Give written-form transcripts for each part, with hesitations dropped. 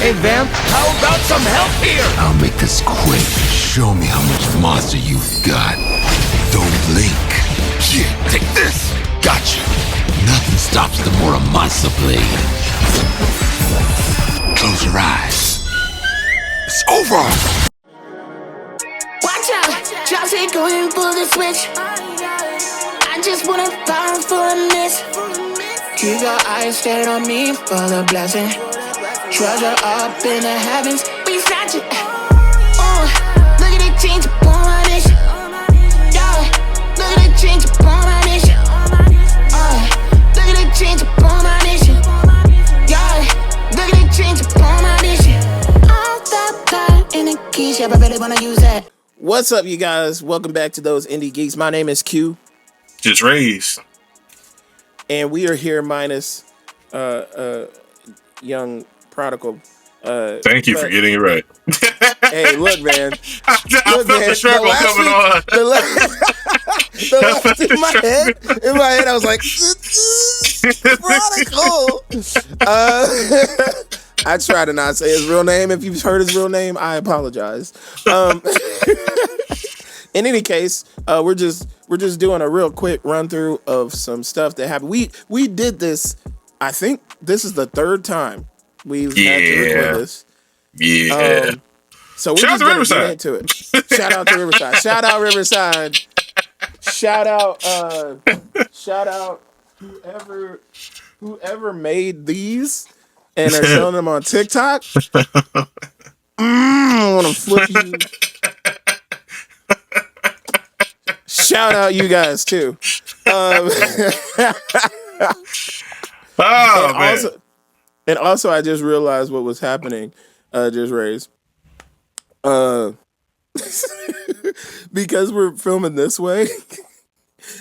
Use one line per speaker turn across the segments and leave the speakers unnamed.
Hey, vamp, how about some help here?
I'll make this quick. Show me how much monster you've got. Don't blink. Yeah, take this. Gotcha. Nothing stops the more a monster blade. Close your eyes. It's over.
Watch out, JusRzd going for the switch. I just wanna fire for a miss. Keep your eyes staring on me for the blessing. Treasure up in the heavens, we snatch it. Look at the change upon my dish. Yeah, look at the change upon my dish. Look at the change upon my dish. Yeah, look at the change upon my dish. All that pot in the keys, yeah, I really wanna use that.
What's up, you guys? Welcome back to Those Indie Geeks. My name is Q.
JusRzd.
And we are here minus young Prodigyl.
Thank you for getting it right.
Hey, look, man.
I felt the struggle coming on.
The last in my head, I was like, Prodigyl. I try to not say his real name. If you've heard his real name, I apologize. In any case, we're just doing a real quick run through of some stuff that happened. We did this. I think this is the third time we've had to record this.
Yeah.
So we're just gonna get into it. Shout out to Riverside. Shout out Riverside. Shout out whoever made these and are selling them on TikTok. I want to flip you. Shout out you guys too. And also, I just realized what was happening. JusRzd. Because we're filming this way,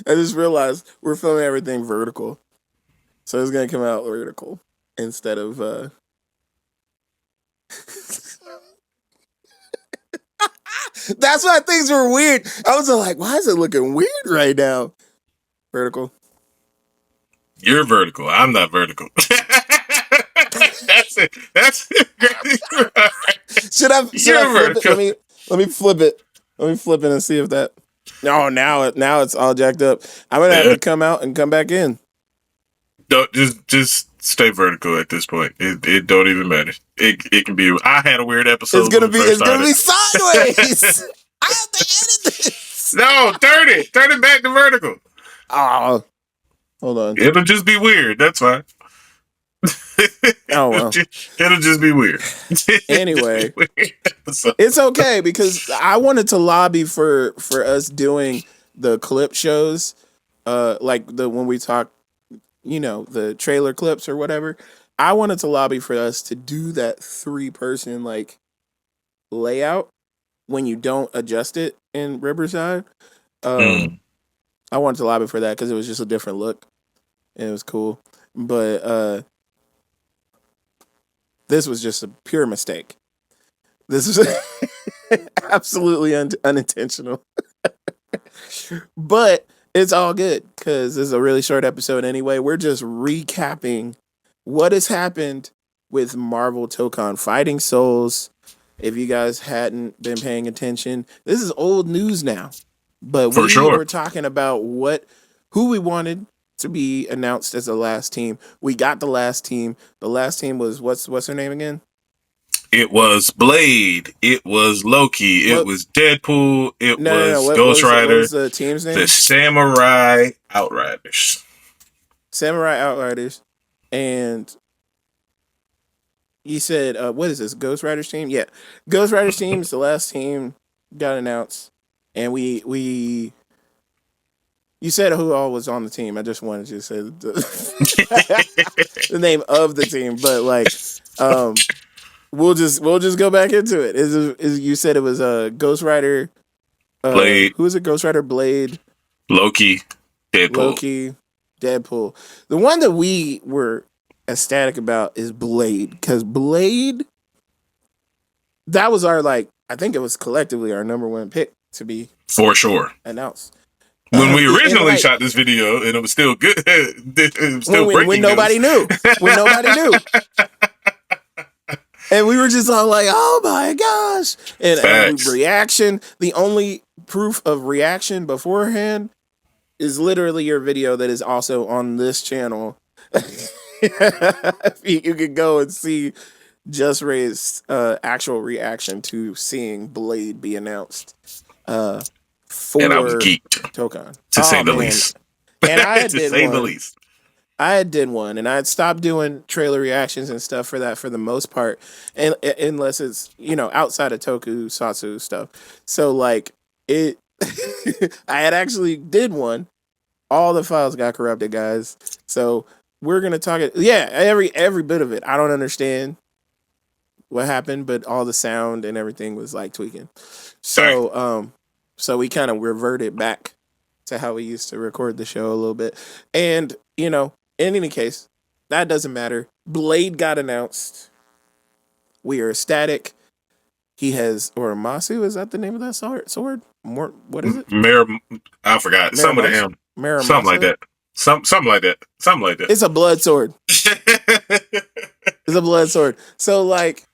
I just realized we're filming everything vertical, so it's gonna come out vertical instead of. That's why things were weird. I was like, why is it looking weird right now? Vertical.
You're vertical. I'm not vertical. That's it. That's it.
Should I flip it? Let me flip it. Let me flip it and see if that. No, now it's all jacked up. I'm gonna have to come out and come back in.
Don't just stay vertical at this point. It don't even matter. It can be. I had a weird episode.
It's gonna be sideways. I have to edit this.
No, turn it back to vertical.
Oh, hold on.
It'll just be weird. That's fine.
Oh well.
It'll just be weird.
Anyway, it's okay because I wanted to lobby for us doing the clip shows, like when we talk, the trailer clips or whatever. I wanted to lobby for us to do that 3-person like layout when you don't adjust it in Riverside. I wanted to lobby for that because it was just a different look and it was cool. But this was just a pure mistake. This is absolutely unintentional. But it's all good because this is a really short episode anyway. We're just recapping what has happened with Marvel Tokon Fighting Souls. If you guys hadn't been paying attention, this is old news now. But we were talking about who we wanted to be announced as the last team. We got the last team. The last team was what's her name again?
It was Blade. It was Loki. It was Deadpool. It was Ghost Rider.
What was the team's name?
The Samurai Outriders.
Samurai Outriders. And you said, what is this? Ghost Rider's team? Yeah. Ghost Rider's team is the last team got announced. And you said who all was on the team. I just wanted you to say the name of the team, but like, we'll just go back into it. Is you said it was Ghost Rider,
Blade.
Who is it? Ghost Rider, Blade,
Loki, Deadpool.
The one that we were ecstatic about is Blade, because Blade, that was our I think it was collectively our number one pick to be
for sure
announced.
When we originally shot this video, and it was still good. It was still
when nobody knew. When nobody knew. And we were just all like, oh my gosh. And
Facts.
reaction, the only proof of reaction beforehand is literally your video that is also on this channel. You can go and see JusRzd's actual reaction to seeing Blade be announced for
And I was geeked,
Tokon.
to say the least.
And I
To say the least.
I did one, and I had stopped doing trailer reactions and stuff for that for the most part, and unless it's outside of Tokusatsu stuff. So like it, I had actually did one. All the files got corrupted, guys. So we're gonna talk it. Yeah, every bit of it. I don't understand what happened, but all the sound and everything was like tweaking. So so we kind of reverted back to how we used to record the show a little bit, and in any case, that doesn't matter. Blade got announced. We are ecstatic. He has Masu. Is that the name of that sword? What is it?
I forgot. Some of the M. Something like that. Something like that. Something like that.
It's a blood sword. It's a blood sword. So like,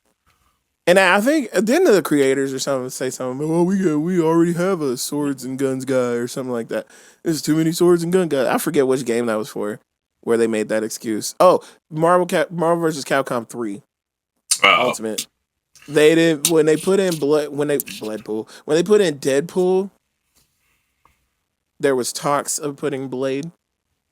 and I think at the end of the creators or something say something. Oh, we already have a swords and guns guy or something like that. There's too many swords and gun guys. I forget which game that was for, where they made that excuse. Oh, Marvel vs. Capcom 3 Ultimate. They did when they put in Bloodpool. When they put in Deadpool, there was talks of putting Blade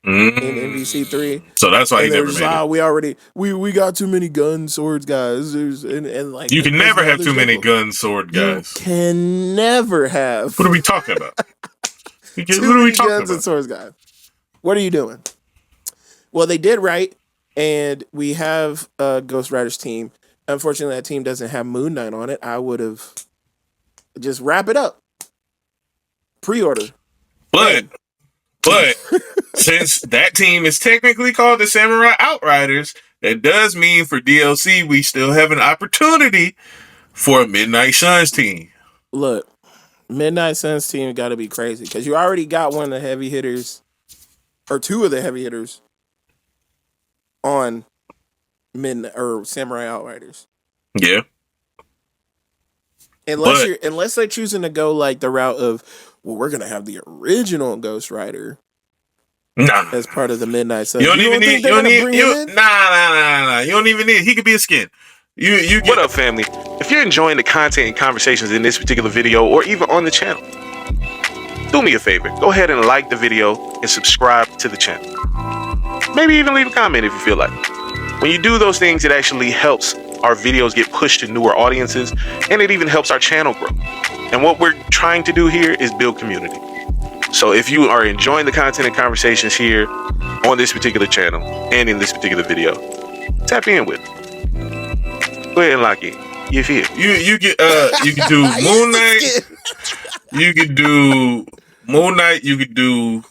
in MVC3.
So that's why he never made it.
We already we got too many gun swords guys. And like
you can never have too many gun sword guys.
You can never have.
What are we talking about?
Too many guns and swords guys. What are you doing? Well, they did right, and we have a Ghost Rider's team. Unfortunately, that team doesn't have Moon Knight on it. I would have just wrap it up. Pre-order.
But since that team is technically called the Samurai Outriders, that does mean for DLC we still have an opportunity for a Midnight Suns team.
Look, Midnight Suns team got to be crazy because you already got one of the heavy hitters, or two of the heavy hitters on Samurai Outriders.
Yeah.
Unless they're choosing to go like the route of, well, we're gonna have the original Ghost Rider as part of the Midnight Suns.
You don't even need. Nah. You don't even need. He could be a skin.
What up, family? If you're enjoying the content and conversations in this particular video, or even on the channel, do me a favor. Go ahead and like the video and subscribe to the channel. Maybe even leave a comment if you feel like it. When you do those things, it actually helps our videos get pushed to newer audiences, and it even helps our channel grow. And what we're trying to do here is build community. So if you are enjoying the content and conversations here on this particular channel and in this particular video, tap in with it. Go ahead and lock in. You feel?
You could do Moon Knight. You could do Moon Knight. You could do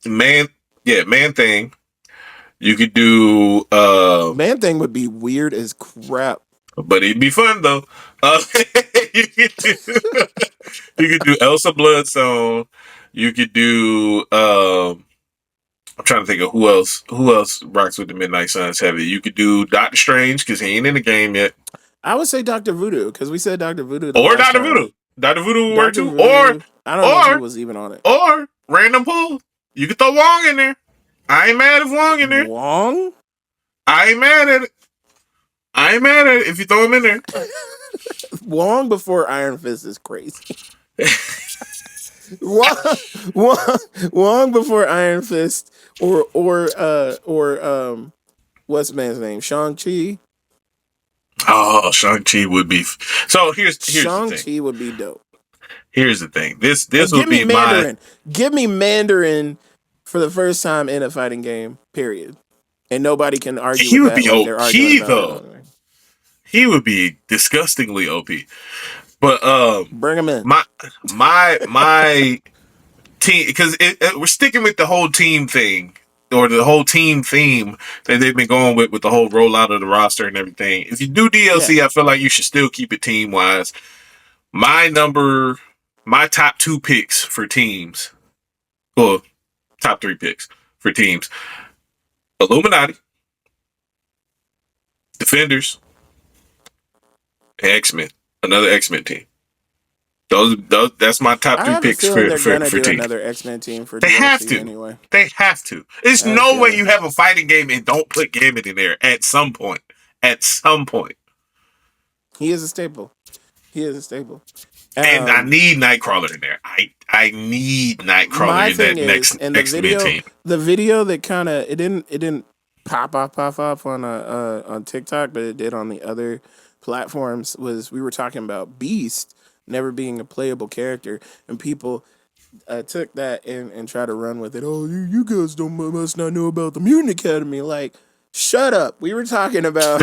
Man Thing. You could do
Man Thing would be weird as crap.
But it'd be fun though. You could do Elsa Bloodstone. You could do I'm trying to think of who else rocks with the Midnight Suns heavy. You could do Doctor Strange because he ain't in the game yet.
I would say Dr. Voodoo because we said Dr. Voodoo.
Or Dr. Voodoo. Dr. Voodoo would work too.
Voodoo,
Or
I don't know if he was even on it.
Or random pull. You could throw Wong in there. I ain't mad if Wong in there.
Wong?
I ain't mad at it. If you throw him in there.
Wong before Iron Fist is crazy. Wong before Iron Fist or what's the man's name? Shang-Chi?
Oh, Shang-Chi would be so here's
Shang-Chi would be dope.
Here's the thing. This would be
Mandarin. Give me Mandarin for the first time in a fighting game, period. And nobody can argue
he
with
would
that.
be OP though. He would be disgustingly OP. But
bring him in.
My team, because we're sticking with the whole team thing or the whole team theme that they've been going with the whole rollout of the roster and everything. If you do DLC, I feel like you should still keep it team wise. My top 2 picks for teams, or top 3 picks for teams: Illuminati, Defenders, X-Men, another X-Men team. Those that's my top
I
three
have a
picks
feeling they're gonna
for
do
team.
another X-Men team for
They have
DLC
to.
anyway.
They have to. There's
I have a
no way
feeling.
you have a fighting game and don't put Gambit in there at some point. At some point.
He is a staple. He is a staple.
And I need Nightcrawler in there. I need
My
Nightcrawler in
thing
that
is,
next
and
X-Men team.
the video that kind of it didn't pop off on TikTok, but it did on the other platforms. Was we were talking about Beast never being a playable character, and people took that and tried to run with it. Oh, you guys must not know about the Mutant Academy. Like, shut up. We were talking about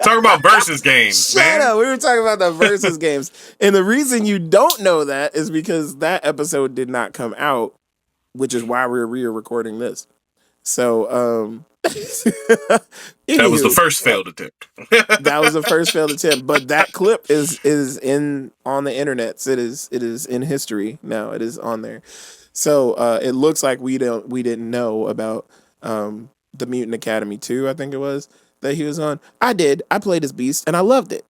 Talk about versus games,
shut
man.
up. We were talking about the versus games, and the reason you don't know that is because that episode did not come out, which is why we're re-recording this. So,
That was the
anywho,
first failed attempt.
that was the first failed attempt, but that clip is in on the internet. It is in history now. It is on there. So it looks like we didn't know about the Mutant Academy 2, I think it was, that he was on. I did. I played as Beast and I loved it.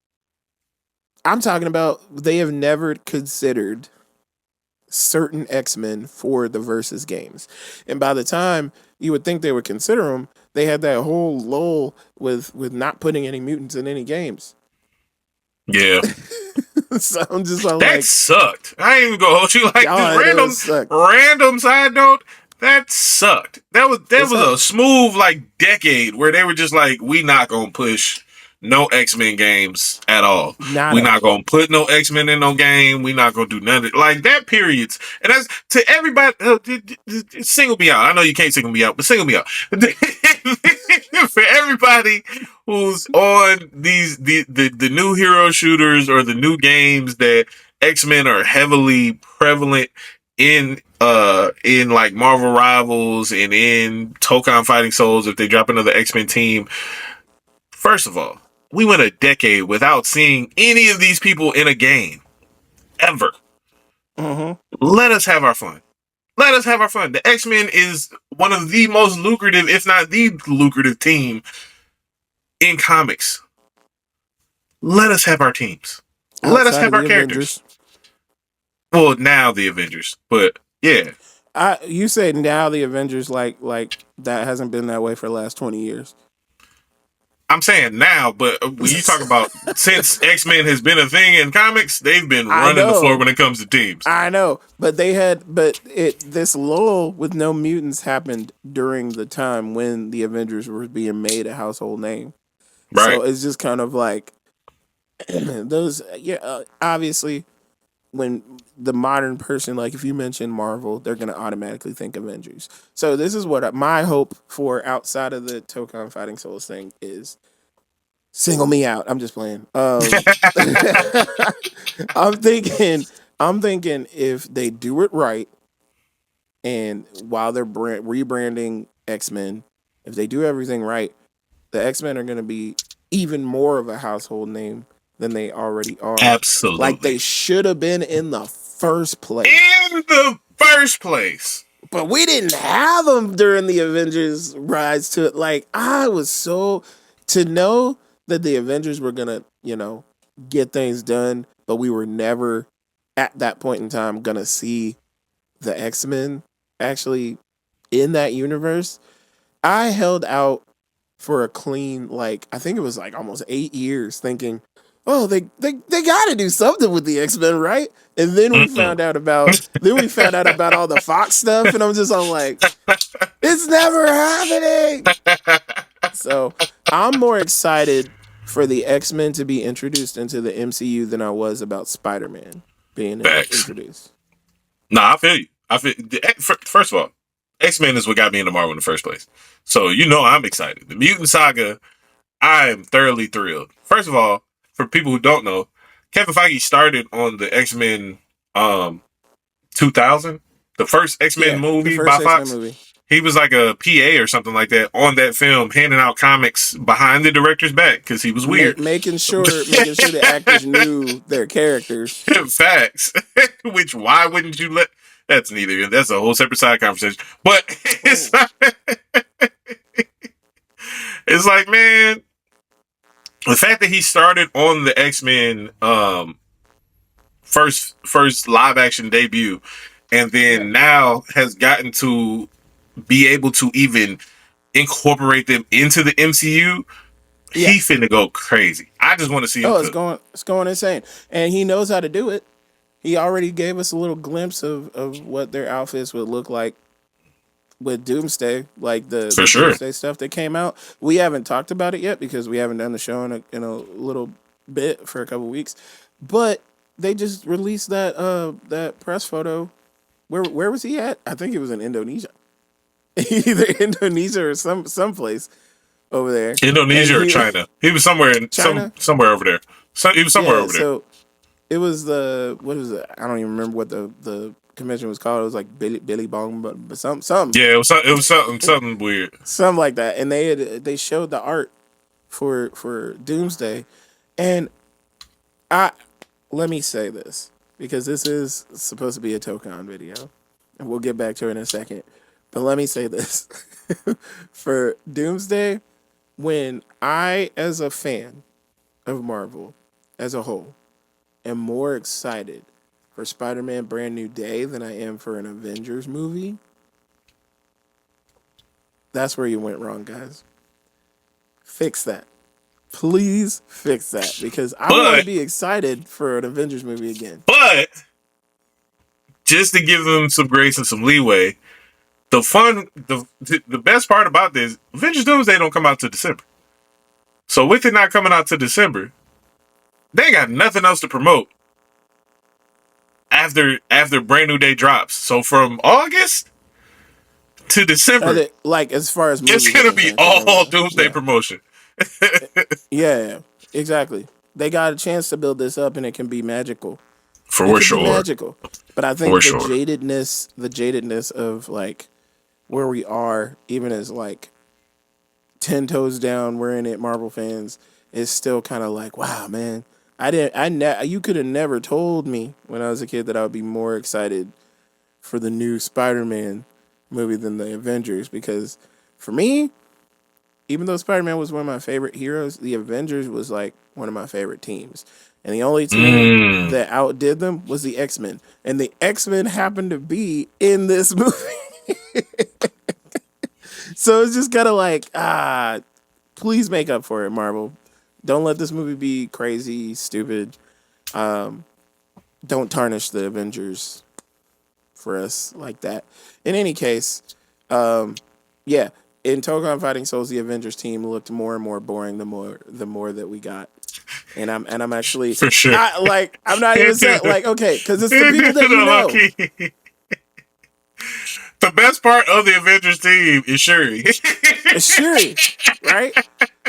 I'm talking about they have never considered certain X-Men for the versus games. And by the time you would think they would consider them, they had that whole lull with not putting any mutants in any games.
Yeah.
So I'm just all
That
like,
sucked. I ain't even gonna hold you like
God, it was sucked.
random side note. That sucked. That was a smooth like decade where they were just like, we not gonna push no X-Men games at all. We not gonna put no X-Men in no game. We not gonna do none of it. Like that periods. And that's to everybody. Single me out. I know you can't single me out, but single me out. For everybody who's on the new hero shooters or the new games that X-Men are heavily prevalent in like Marvel Rivals and in Tokon Fighting Souls if they drop another X-Men team. First of all, we went a decade without seeing any of these people in a game. Ever.
Mm-hmm.
Let us have our fun. Let us have our fun. The X-Men is one of the most lucrative, if not the lucrative team in comics. Let us have our teams. Let us have our characters. Well, now the Avengers, but yeah.
You say now the Avengers like that hasn't been that way for the last 20 years.
I'm saying now, but when you talk about since X-Men has been a thing in comics, they've been running the floor when it comes to teams.
I know, but this lull with no mutants happened during the time when the Avengers were being made a household name.
Right.
So it's just kind of like those. Yeah, obviously, when the modern person, like if you mention Marvel, they're gonna automatically think Avengers. So this is what my hope for outside of the Tokon Fighting Souls thing is. Single me out. I'm just playing. I'm thinking if they do it right, and while they're rebranding X-Men, if they do everything right, the X-Men are gonna be even more of a household name than they already are.
Absolutely.
Like they should have been in the first place.
In the first place.
But we didn't have them during the Avengers rise to it. Like, I was so to know that the Avengers were gonna, get things done, but we were never at that point in time gonna see the X-Men actually in that universe. I held out for a clean, I think it was almost 8 years thinking, oh, they got to do something with the X-Men, right? And then we found out about all the Fox stuff, and I'm just all like, it's never happening. So I'm more excited for the X-Men to be introduced into the MCU than I was about Spider-Man being introduced.
Nah, I feel you. First of all, X-Men is what got me into Marvel in the first place. So I'm excited. The Mutant Saga, I am thoroughly thrilled. First of all, for people who don't know, Kevin Feige started on the X-Men 2000, the first X-Men movie by Fox. He was like a PA or something like that on that film, handing out comics behind the director's back because he was weird.
Making sure the actors knew their characters.
Facts. Which, why wouldn't you let... That's a whole separate side conversation. But it's like, man... the fact that he started on the X-Men first live action debut, and then now has gotten to be able to even incorporate them into the MCU.
Yeah.
He finna go crazy. I just want to see him.
Oh, it's going insane, and he knows how to do it. He already gave us a little glimpse of what their outfits would look like with Doomsday, like the
sure.
Doomsday stuff that came out. We haven't talked about it yet because we haven't done the show in a little bit for a couple weeks, but they just released that press photo. Where was he at? I think he was in Indonesia, either Indonesia or someplace over there.
Indonesia or China. He was somewhere in
China?
somewhere over there. So he was somewhere over there.
So it was what was it? I don't even remember what the convention was called. It was like Billy Bong, but something.
Yeah, it was something weird.
Something like that. And they showed the art for Doomsday, and let me say this because this is supposed to be a Tokon video, and we'll get back to it in a second. But let me say this for Doomsday. When I, as a fan of Marvel as a whole, am more excited for Spider-Man Brand New Day than I am for an Avengers movie, that's where you went wrong, guys. Fix that. Please fix that, because I want to be excited for an Avengers movie again.
But just to give them some grace and some leeway, the best part about this, Avengers Doomsday don't come out till December. So with it not coming out till December, they ain't got nothing else to promote after Brand New Day drops. So from August to December,
like as far as
it's gonna be all Doomsday promotion.
Yeah, exactly. They got a chance to build this up, and it can be magical.
For sure,
magical. But I think the jadedness of like where we are, even as like 10 toes down, we're in it, Marvel fans, is still kind of like, wow, man. You could have never told me when I was a kid that I would be more excited for the new Spider-Man movie than the Avengers, because for me, even though Spider-Man was one of my favorite heroes, the Avengers was like one of my favorite teams. And the only team that outdid them was the X-Men. And the X-Men happened to be in this movie. So it's just kind of like, please make up for it, Marvel. Don't let this movie be crazy, stupid. Don't tarnish the Avengers for us like that. In any case, yeah, in Tokon Fighting Souls, the Avengers team looked more and more boring the more that we got. And I'm actually
for sure.
I'm not even saying like, okay, because it's the people that you know.
The best part of the Avengers team is Shuri.
It's Shuri, right?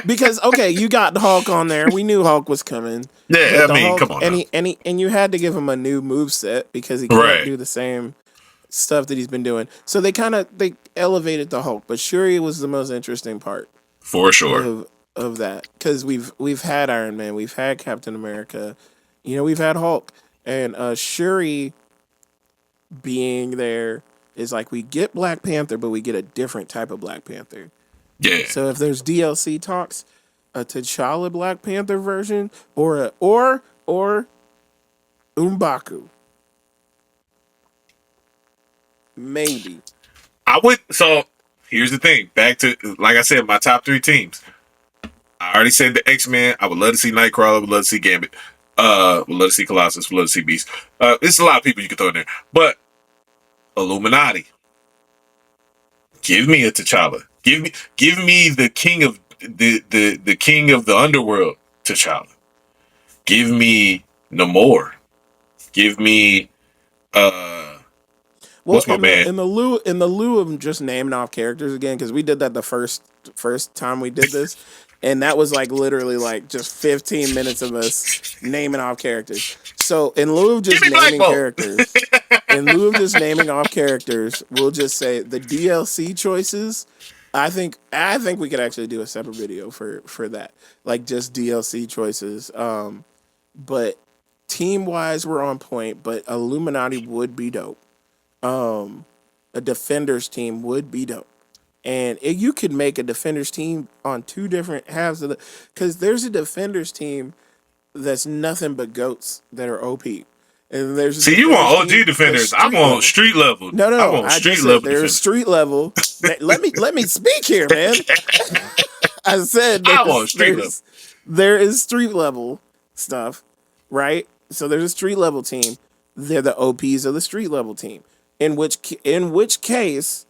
Because okay, you got Hulk on there. We knew Hulk was coming.
Yeah, I mean,
Hulk,
come on.
And you had to give him a new moveset because he can't do the same stuff that he's been doing. So they elevated the Hulk, but Shuri was the most interesting part.
For sure.
Of that, because we've had Iron Man, we've had Captain America, we've had Hulk, and Shuri being there is like we get Black Panther, but we get a different type of Black Panther.
Yeah.
So if there's DLC talks, a T'Challa Black Panther version or M'Baku, maybe.
I would. So here's the thing. Back to, like I said, my top 3 teams. I already said the X-Men. I would love to see Nightcrawler. I would love to see Gambit. Would love to see Colossus. Would love to see Beast. It's a lot of people you can throw in there. But Illuminati. Give me a T'Challa. Give me the king of the king of the underworld, T'Challa. Give me Namor. Give me what's my man?
In the lieu of just naming off characters again, because we did that the first time we did this, and that was like literally like just 15 minutes of us naming off characters. So in lieu of just naming off characters, we'll just say the DLC choices. I think we could actually do a separate video for that, like just DLC choices. But team wise, we're on point. But Illuminati would be dope. A Defenders team would be dope. you could make a Defenders team on two different halves of because there's a Defenders team that's nothing but goats that are OP. And there's a
See, you want
Defenders
OG
team
defenders.
that's
I
street
want
level.
street level.
No.
I want
I
street
just
level
said there's
defenders.
street level. let me speak here, man. I said
I want street level.
there is street level stuff, right? So there's a street level team. They're the OPs of the street level team. In which case,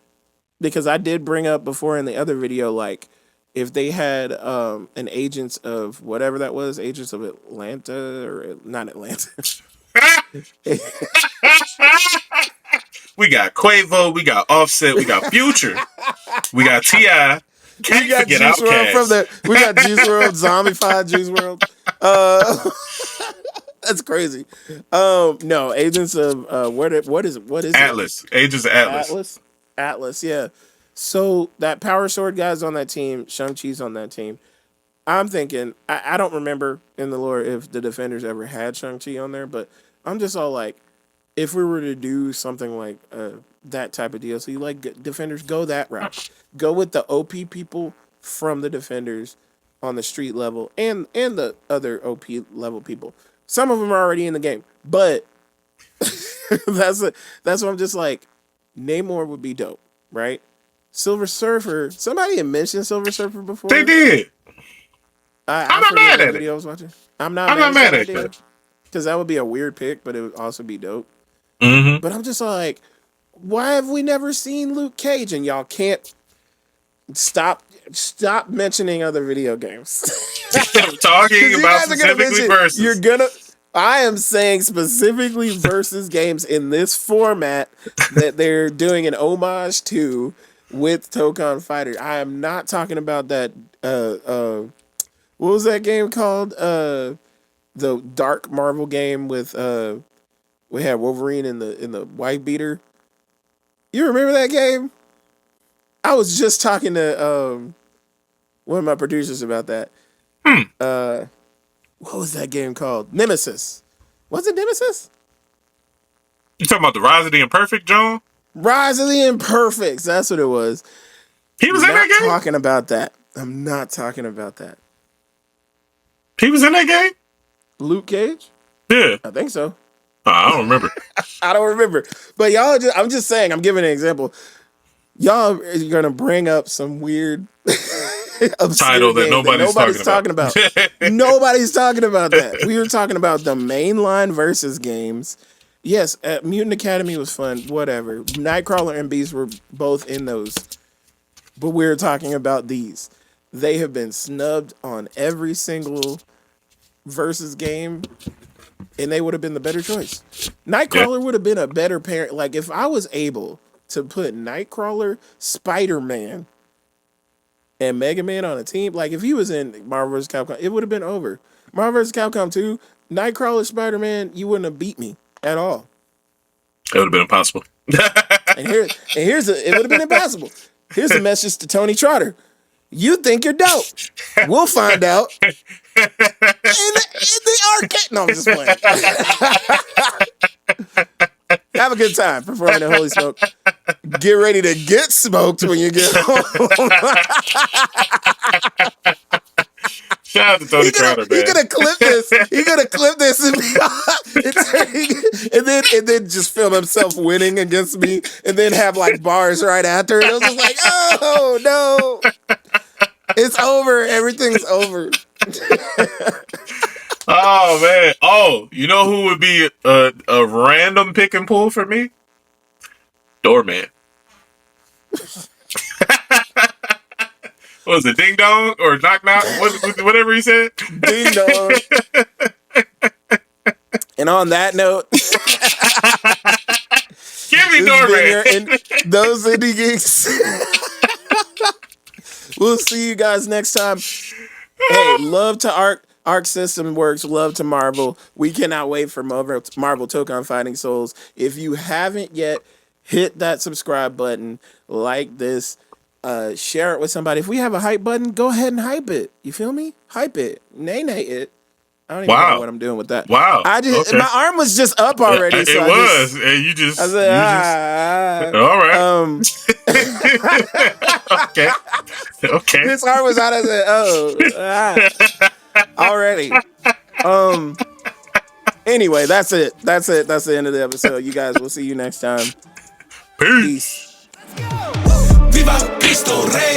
because I did bring up before in the other video, like if they had an Agents of whatever that was, Agents of Atlanta or not Atlanta.
We got Quavo, we got Offset, we got Future, we got T.I. Can't
We got
forget
Juice WRLD
Outkast.
we got Juice WRLD, Zombified Juice WRLD. That's crazy. No, Agents of what is it?
Atlas. Agents of Atlas.
Atlas, yeah. So that Power Sword guy's on that team, Shang-Chi's on that team. I'm thinking, I don't remember in the lore if the Defenders ever had Shang-Chi on there, but I'm just all like, if we were to do something like that type of DLC, like Defenders, go that route. Go with the OP people from the Defenders on the street level and the other OP level people. Some of them are already in the game, but that's what I'm just like, Namor would be dope, right? Silver Surfer, somebody had mentioned Silver Surfer before.
They did.
I'm
not mad at it.
video I was watching. I'm not
mad at it.
because that would be a weird pick, but it would also be dope.
Mm-hmm.
But I'm just like, why have we never seen Luke Cage? And y'all can't stop mentioning other video games.
Talking about specifically versus.
I am saying specifically versus games in this format that they're doing an homage to with Tokon Fighter. I am not talking about that. What was that game called? The dark Marvel game with we had Wolverine in the white beater. You remember that game? I was just talking to one of my producers about that. What was that game called? Nemesis. Was it Nemesis?
You talking about the Rise of the Imperfect, John?
Rise of the Imperfects. That's what it was.
He was in that game?
Talking about that. I'm not talking about that.
He was in that game?
Luke Cage?
Yeah.
I think so.
I don't remember.
I don't remember. But I'm just saying, I'm giving an example. Y'all are going to bring up some weird
title that nobody's talking
about. Nobody's talking about that. We were talking about the mainline versus games. Yes, Mutant Academy was fun, whatever. Nightcrawler and Beast were both in those. But we're talking about these. They have been snubbed on every single versus game, and they would have been the better choice. Nightcrawler would have been a better parent. Like, if I was able to put Nightcrawler, Spider-Man, and Mega Man on a team, like if he was in Marvel vs. Capcom, it would have been over. Marvel vs. Capcom 2, Nightcrawler, Spider-Man, you wouldn't have beat me at all.
It would have been impossible.
It would have been impossible. Here's a message to Tony Trotter. You think you're dope. We'll find out. In the arcade. No, I'm just playing. Have a good time performing the Holy Smoke. Get ready to get smoked when you get home.
Shout out to Tony Trotter, man.
He's gonna clip this. He's gonna clip this and then just film himself winning against me, and then have like bars right after. And I was just like, oh no, it's over. Everything's over.
Oh man. Oh, you know who would be a random pick and pull for me? Doorman. What was it, ding dong or knock knock? Whatever he said.
Ding dong. And on that note,
give me Doorman.
Those Indie Geeks. We'll see you guys next time. Hey, love to Arc System Works, love to Marvel. We cannot wait for Marvel Tokon Fighting Souls. If you haven't yet, hit that subscribe button, like this, share it with somebody. If we have a hype button, go ahead and hype it. You feel me? Hype it. Nay it. I don't even know what I'm doing with that.
Wow.
I just my arm was just up already. So
and you just.
I said,
all right. Okay. Okay.
His arm was out. I said, already. Anyway, that's it. That's the end of the episode. You guys, we'll see you next time.
Peace.
Viva Cristo Rey.